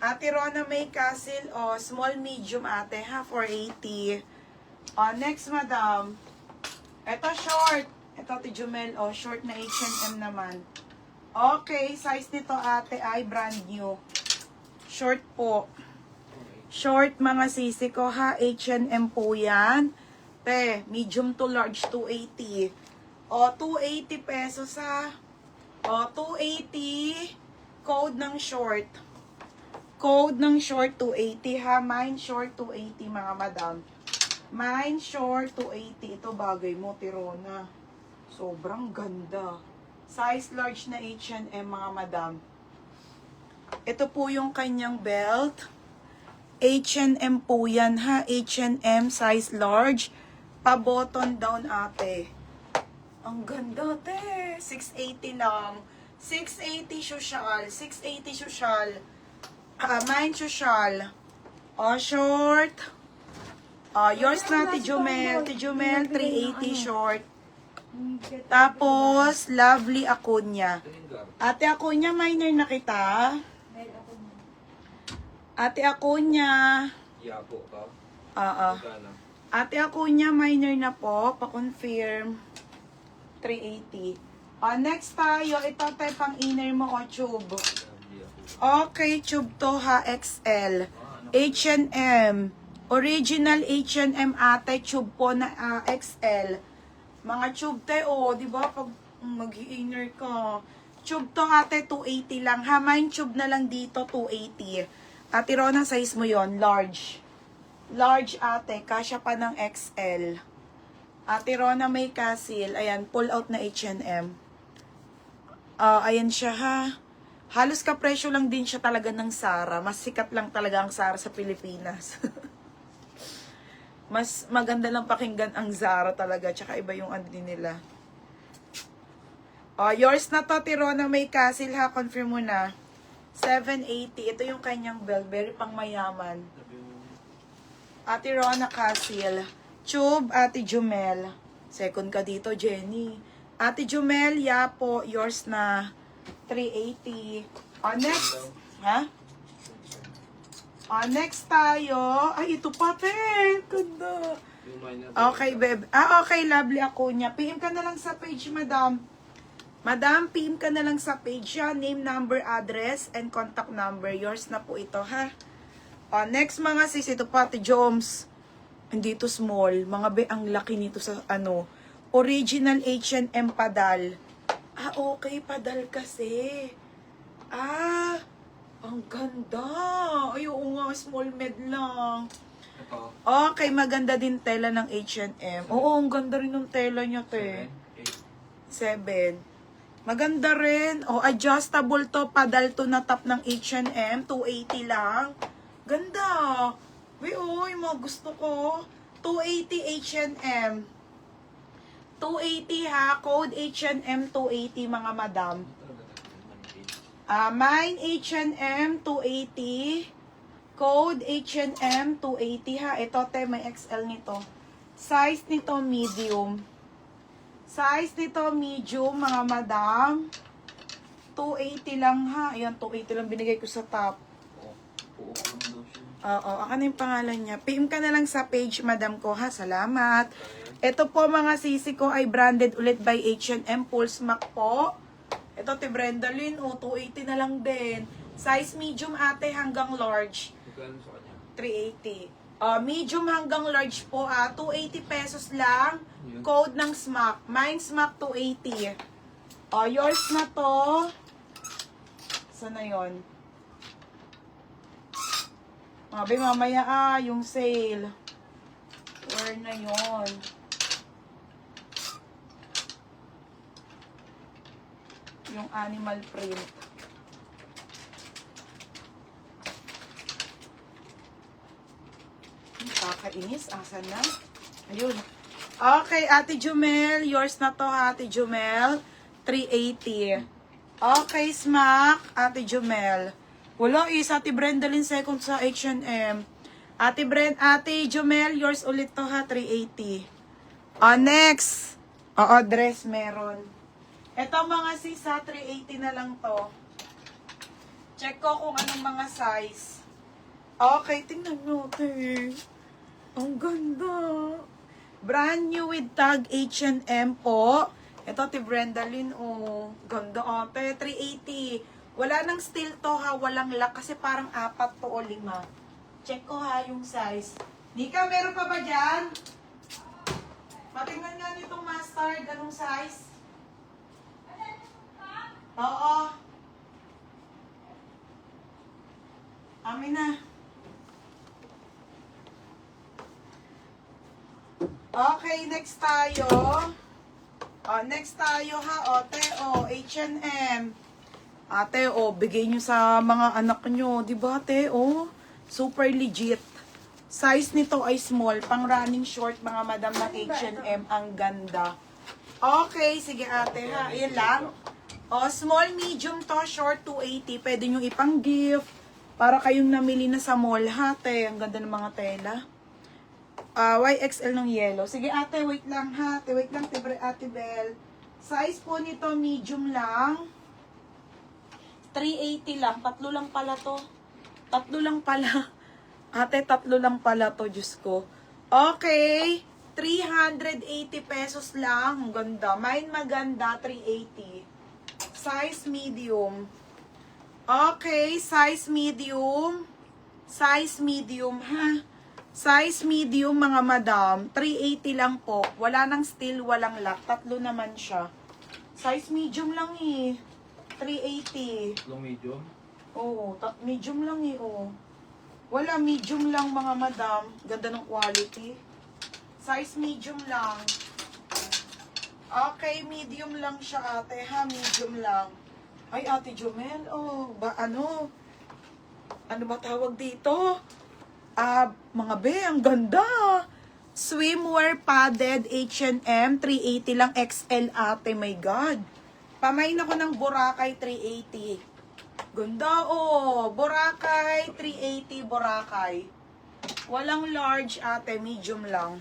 Ate Rona May Castle, o small medium ate ha, 480. O, next madam. Ito short. Ito Ate Jumel, o short na H&M naman. Okay, size nito ate ay brand new. Short po. Short mga sisi ko ha, H&M po yan. Medium to large, 280. O, 280 pesos ha. O, 280. Code ng short. Code ng short, 280 ha. Mine short, 280 mga madam. Mine short, 280. Ito bagay mo, Tirona. Sobrang ganda. Size large na H&M mga madam. Ito po yung kanyang belt. H&M po yan ha. H&M size large. Pa-button down ate. Ang ganda te. 680 lang. 680 social. 680 social. Mine social. O short. Yours na Tijumel. Tijumel 380 short. Tapos lovely Acuña. Ate Acuña, minor na kita. Ate Acuña. Yapo ka? Ate Acuña, minor na po. Pa-confirm. 380. Next tayo. Ito tayo pang inner mo o tube. Okay, tube to ha. XL. H&M. Original H&M ate. Tube po na XL. Mga tube tayo, di ba? Pag mag-inner ka. Tube to ate, 280 lang. Ha, mine tube na lang dito, 280. Ate Rona, size mo yon large. Large ate, kasya pa ng XL. Ate Rona May Castle, ayan, pull out na H&M. Ayan siya ha. Halos kapresyo lang din siya talaga ng Zara. Mas sikat lang talaga ang Zara sa Pilipinas. Mas maganda lang pakinggan ang Zara talaga. Tsaka iba yung ano din nila. Yours na to, Tirona May Castle ha. Confirm mo na. 780. Ito yung kanyang belt. Very pang mayaman. Ate Rona Castle. Tube, Ate Jumel. Second ka dito, Jenny. Ate Jumel, yapo. Yours na. 380. Next. Ha? Next tayo. Ay, ito pa, te. Ganda. Okay, babe. Okay, lovely Acuña. PM ka na lang sa page, madam. Madam, PM ka na lang sa page yan. Name, number, address, and contact number. Yours na po ito, ha? Next, mga sis, ito pa, te Joms. Hindi ito small. Mga be, ang laki nito sa, ano, original H&M padal. Okay, padal kasi. Ang ganda. Ay, oo nga, small med lang. Okay, maganda din tela ng H&M. Oo, ang ganda rin ng tela niya, te. 7. Maganda rin. Adjustable to. Padal to na top ng H&M. 280 lang. Ganda. Yung mga gusto ko. 280 H&M. 280 ha. Code H&M 280 mga madam. Mine H&M 280. Code H&M 280 ha. Ito te, may XL nito. Size nito medium. Size nito medium mga madam. 280 lang ha. Ayan, 280 lang binigay ko sa top. Ano yung pangalan niya? PM ka na lang sa page madam ko ha. Salamat. Ito po mga sisi ko ay branded ulit by H&M Pulse Mac po. Ito, ti Brenda Lynn, 280 na lang din. Size medium ate hanggang large. 380. Medium hanggang large po, 280 pesos lang. Code ng SMAC. Mine SMAC 280. Yours na to. Sana yon? Mamaya yung sale. Where na yon? Yung animal print. Kakainis. Asan na? Ayun. Okay, Ate Jumel. Yours na to, Ate Jumel. 380. Okay, Smack. Ate Jumel. Wala, Ate Brendalyn second sa H&M. Ate Jumel, yours ulit to ha, 380. Next. Dress meron. Ito mga sisa, 380 na lang to. Check ko kung anong mga size. Okay, tingnan nyo, te. Ang ganda. Brand new with tag H&M po. Ito, ti Brenda Lynn, oh. Ganda, ate. 380. Wala nang steel to, ha. Walang lock. Kasi parang 4 to o 5. Check ko, ha, yung size. Nika, meron pa ba dyan? Patingnan nga nitong mustard. Anong size? Oo. Amin na. Okay, next tayo. Next tayo ha, ate, H&M. Ate, bigay nyo sa mga anak nyo. Diba, ate, super legit. Size nito ay small, pang running short, mga madam ng H&M. Ang ganda. Okay, sige ate ha, yan lang. Small, medium to, short, 280. Pwede nyo ipang gift. Para kayong namili na sa mall, ha, ate. Ang ganda ng mga tela. YXL ng yellow. Sige ate, wait lang ha. Wait lang, ate Bel. Size po nito, medium lang. 380 lang. 3 lang pala to. 3 lang pala. Ate, 3 lang pala to, Diyos ko. Okay. 380 pesos lang. Ang ganda. Mine maganda, 380. Size medium. Okay, size medium. Size medium, ha? Size medium, mga madam. 380 lang po. Wala nang steel, walang lock. 3 naman siya. Size medium lang eh. 380. Long medium? Oo, medium lang eh, Wala, medium lang, mga madam. Ganda ng quality. Size medium lang. Okay, medium lang siya, ate, ha? Medium lang. Ay, ate Jomel, ano ba tawag dito? Mga be, ang ganda. Swimwear padded H&M, 380 lang, XL ate, my God. Pamain ako ng Boracay, 380. Ganda, Boracay, 380, Boracay. Walang large ate, medium lang.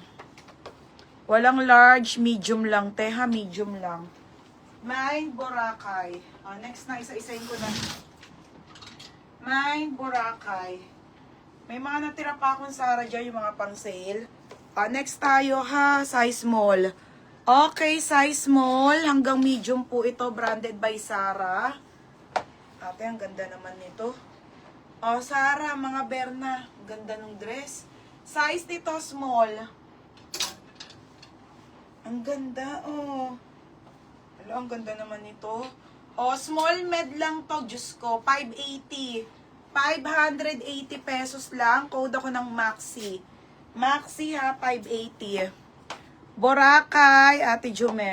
Walang large, medium lang, teha, medium lang. Mine, Boracay. Next na, isa-isahin ko na. Mine, Boracay. May mga natira pa akong Sarah dyan, yung mga pang sale. Next tayo ha, size small. Okay, size small. Hanggang medium po ito, branded by Sarah. Ate, ang ganda naman nito. Sarah, mga Berna. Ang ganda ng dress. Size nito, small. Ang ganda, ang ganda naman nito. Small med lang to, Diyos ko. 580. 580 pesos lang. Code ako ng Maxi. Maxi ha, 580. Boracay, Ate Jomel.